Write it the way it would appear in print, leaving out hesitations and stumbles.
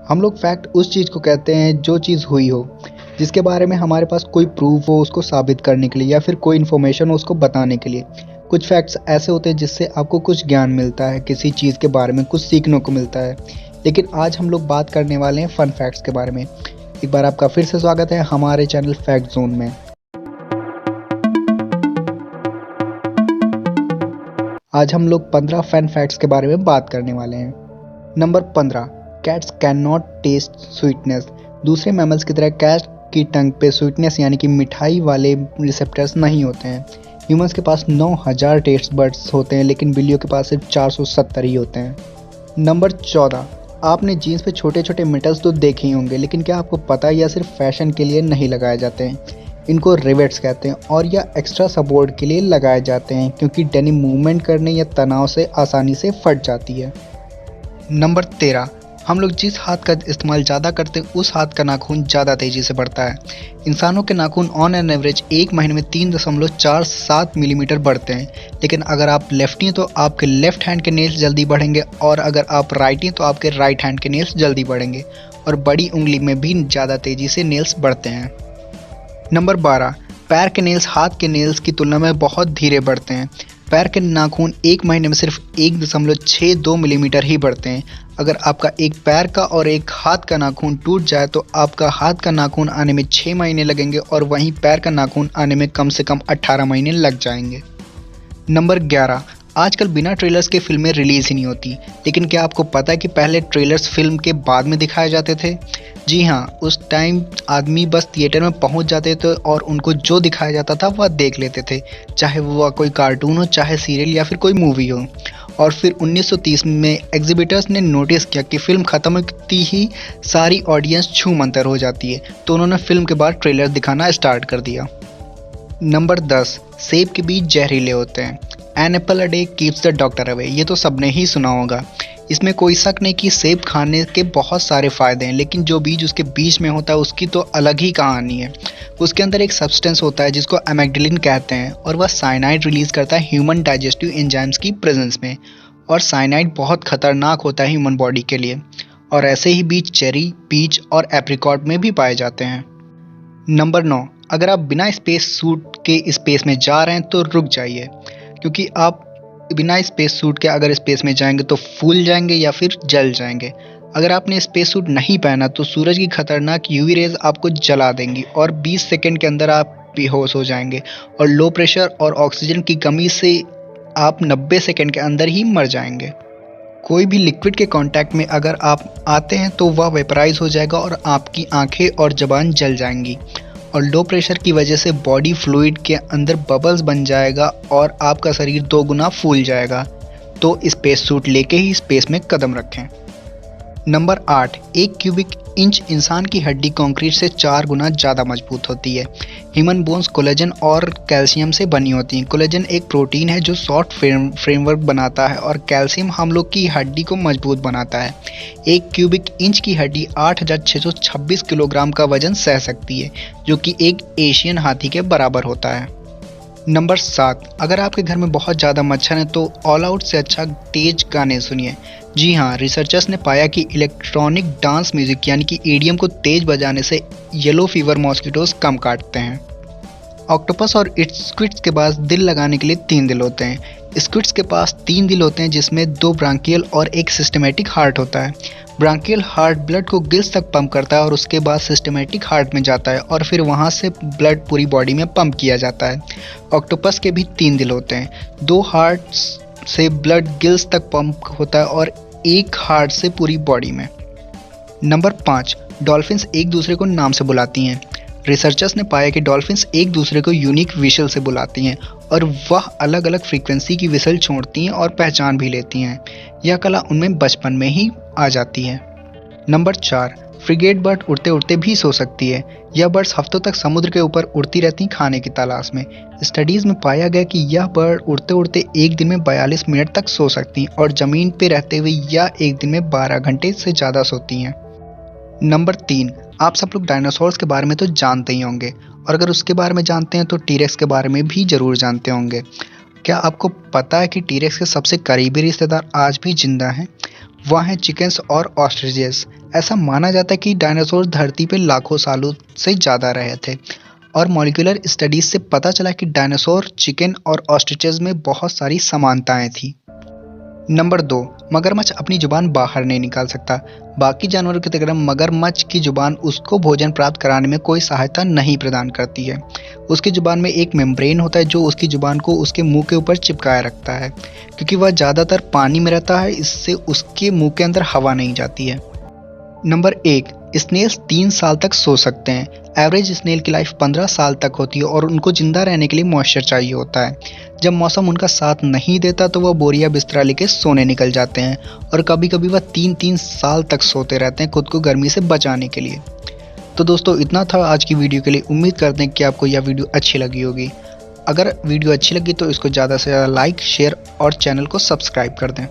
हम लोग फैक्ट उस चीज़ को कहते हैं जो चीज़ हुई हो, जिसके बारे में हमारे पास कोई प्रूफ हो उसको साबित करने के लिए या फिर कोई इन्फॉर्मेशन हो उसको बताने के लिए। कुछ फैक्ट्स ऐसे होते हैं जिससे आपको कुछ ज्ञान मिलता है, किसी चीज़ के बारे में कुछ सीखने को मिलता है। लेकिन आज हम लोग बात करने वाले हैं फन फैक्ट्स के बारे में। एक बार आपका फिर से स्वागत है हमारे चैनल फैक्ट जोन में। आज हम लोग 15 फन फैक्ट्स के बारे में बात करने वाले हैं। Number 15, cats can not test sweetness. दूसरे मैमल्स की तरह कैट की टंग पे स्वीटनेस यानी कि मिठाई वाले रिसेप्टर्स नहीं होते हैं। ह्यूमंस के पास 9000 टेस्ट बड्स होते हैं, लेकिन बिल्लियों के पास सिर्फ 470 ही होते हैं। नंबर 14, आपने जीन्स पे छोटे छोटे मेटल्स तो देखे ही होंगे, लेकिन क्या आपको पता है यह सिर्फ फैशन के लिए नहीं लगाए जाते हैं। इनको रिवेट्स कहते हैं और यह एक्स्ट्रा सपोर्ट के लिए लगाए जाते हैं क्योंकि डेनिम मूवमेंट करने या तनाव से आसानी से फट जाती है। नंबर 13, हम लोग जिस हाथ का इस्तेमाल ज़्यादा करते हैं उस हाथ का नाखून ज़्यादा तेज़ी से बढ़ता है। इंसानों के नाखून ऑन एन एवरेज एक महीने में 3.47 मिलीमीटर बढ़ते हैं, लेकिन अगर आप लेफ्टी हैं तो आपके लेफ्ट हैंड के नेल्स जल्दी बढ़ेंगे और अगर आप राइटी हैं तो आपके राइट हैंड के नेल्स जल्दी बढ़ेंगे और बड़ी उंगली में भी ज़्यादा तेज़ी से नेल्स बढ़ते हैं। नंबर 12, पैर के नेल्स हाथ के नेल्स की तुलना में बहुत धीरे बढ़ते हैं। पैर के नाखून एक महीने में सिर्फ 1.62 मिलीमीटर ही बढ़ते हैं। अगर आपका एक पैर का और एक हाथ का नाखून टूट जाए तो आपका हाथ का नाखून आने में 6 महीने लगेंगे और वहीं पैर का नाखून आने में कम से कम 18 महीने लग जाएंगे। नंबर 11, आजकल बिना ट्रेलर्स के फिल्में रिलीज़ ही नहीं होती, लेकिन क्या आपको पता है कि पहले ट्रेलर्स फिल्म के बाद में दिखाए जाते थे? जी हाँ, उस टाइम आदमी बस थिएटर में पहुंच जाते थे और उनको जो दिखाया जाता था वह देख लेते थे, चाहे वह कोई कार्टून हो, चाहे सीरियल या फिर कोई मूवी हो। और फिर 1930 में एग्जिबिटर्स ने नोटिस किया कि फिल्म ख़त्म होती ही सारी ऑडियंस छूमंतर हो जाती है, तो उन्होंने फिल्म के बाद ट्रेलर दिखाना स्टार्ट कर दिया। नंबर 10, सेब के बीज जहरीले होते हैं। An apple a day keeps the doctor away. ये तो सबने ही सुना होगा। इसमें कोई शक नहीं कि सेब खाने के बहुत सारे फ़ायदे हैं, लेकिन जो बीज उसके बीच में होता है उसकी तो अलग ही कहानी है। उसके अंदर एक सब्सटेंस होता है जिसको एमेग्डलिन कहते हैं और वह साइनाइड रिलीज़ करता है ह्यूमन डाइजेस्टिव एंजाइम्स की प्रेजेंस में, और साइनाइड बहुत खतरनाक होता है ह्यूमन बॉडी के लिए। और ऐसे ही बीज चेरी, पीच और एप्रिकॉट में भी पाए जाते हैं। नंबर 9, अगर आप बिना स्पेस सूट के स्पेस में जा रहे हैं तो रुक जाइए, क्योंकि आप बिना स्पेस सूट के अगर स्पेस में जाएंगे तो फूल जाएंगे या फिर जल जाएंगे। अगर आपने स्पेस सूट नहीं पहना तो सूरज की खतरनाक यूवी रेज आपको जला देंगी और 20 सेकंड के अंदर आप बेहोश हो जाएंगे, और लो प्रेशर और ऑक्सीजन की कमी से आप 90 सेकंड के अंदर ही मर जाएंगे। कोई भी लिक्विड के कांटेक्ट में अगर आप आते हैं तो वह वेपराइज हो जाएगा और आपकी आंखें और जबान जल जाएंगी, और लो प्रेशर की वजह से बॉडी फ्लूइड के अंदर बबल्स बन जाएगा और आपका शरीर 2 गुना फूल जाएगा। तो स्पेस सूट लेके ही स्पेस में कदम रखें। नंबर 8, 1 क्यूबिक इंच इंसान की हड्डी कंक्रीट से 4 गुना ज़्यादा मजबूत होती है। ह्यूमन बोन्स कोलेजन और कैल्शियम से बनी होती हैं। कोलेजन एक प्रोटीन है जो सॉफ्ट फ्रेमवर्क बनाता है और कैल्शियम हम लोग की हड्डी को मजबूत बनाता है। 1 क्यूबिक इंच की हड्डी 8626 किलोग्राम का वजन सह सकती है, जो कि एक एशियन हाथी के बराबर होता है। नंबर 7, अगर आपके घर में बहुत ज़्यादा मच्छर हैं तो ऑल आउट से अच्छा तेज गाने सुनिए। जी हाँ, रिसर्चर्स ने पाया कि इलेक्ट्रॉनिक डांस म्यूजिक यानी कि ईडीएम को तेज बजाने से येलो फीवर मॉस्किटोज कम काटते हैं। ऑक्टोपस और इट्स स्क्विड्स के पास दिल लगाने के लिए 3 दिल होते हैं। स्क्विड्स के पास 3 दिल होते हैं जिसमें 2 ब्रांकियल और एक सिस्टमेटिक हार्ट होता है। ब्रांकियल हार्ट ब्लड को गिल्स तक पंप करता है और उसके बाद सिस्टमेटिक हार्ट में जाता है और फिर वहाँ से ब्लड पूरी बॉडी में पंप किया जाता है। ऑक्टोपस के भी 3 दिल होते हैं। 2 हार्ट्स से ब्लड गिल्स तक पंप होता है और एक हार्ट से पूरी बॉडी में। नंबर 5, डॉल्फिन्स एक दूसरे को नाम से बुलाती हैं। रिसर्चर्स ने पाया कि डॉल्फिन्स एक दूसरे को यूनिक विशल से बुलाती हैं और वह अलग अलग फ्रीक्वेंसी की विसल छोड़ती हैं और पहचान भी लेती हैं। यह कला उनमें बचपन में ही आ जाती है। नंबर 4, फ्रिगेट बर्ड उड़ते उड़ते भी सो सकती है। यह बर्ड्स हफ्तों तक समुद्र के ऊपर उड़ती रहती खाने की तलाश में। स्टडीज़ में पाया गया कि यह बर्ड उड़ते उड़ते एक दिन में 42 मिनट तक सो सकती हैं और ज़मीन पर रहते हुए यह एक दिन में 12 घंटे से ज़्यादा सोती हैं। नंबर 3, आप सब लोग डायनासोर्स के बारे में तो जानते ही होंगे, और अगर उसके बारे में जानते हैं तो टीरेक्स के बारे में भी ज़रूर जानते होंगे। क्या आपको पता है कि टीरेक्स के सबसे करीबी रिश्तेदार आज भी जिंदा हैं? वह हैं चिकन्स और ऑस्ट्रिचेस। ऐसा माना जाता है कि डायनासोर धरती पर लाखों सालों से ज़्यादा रहे थे और मॉलिक्यूलर स्टडीज से पता चला कि डायनासोर, चिकन और ऑस्ट्रिचेस में बहुत सारी समानताएं थी। नंबर 2, मगरमच्छ अपनी जुबान बाहर नहीं निकाल सकता। बाकी जानवरों की तरह मगरमच्छ की जुबान उसको भोजन प्राप्त कराने में कोई सहायता नहीं प्रदान करती है। उसकी जुबान में एक मेम्ब्रेन होता है जो उसकी जुबान को उसके मुंह के ऊपर चिपकाए रखता है। क्योंकि वह ज़्यादातर पानी में रहता है, इससे उसके मुंह के अंदर हवा नहीं जाती है। नंबर 1, स्नेल्स 3 साल तक सो सकते हैं। एवरेज स्नेल की लाइफ 15 साल तक होती है और उनको जिंदा रहने के लिए मॉइस्चर चाहिए होता है। जब मौसम उनका साथ नहीं देता तो वह बोरिया बिस्तरा लेके सोने निकल जाते हैं और कभी कभी वह 3-3 साल तक सोते रहते हैं खुद को गर्मी से बचाने के लिए। तो दोस्तों इतना था आज की वीडियो के लिए। उम्मीद करते हैं कि आपको यह वीडियो अच्छी लगी होगी। अगर वीडियो अच्छी लगी तो इसको ज़्यादा से ज़्यादा लाइक, शेयर और चैनल को सब्सक्राइब कर दें।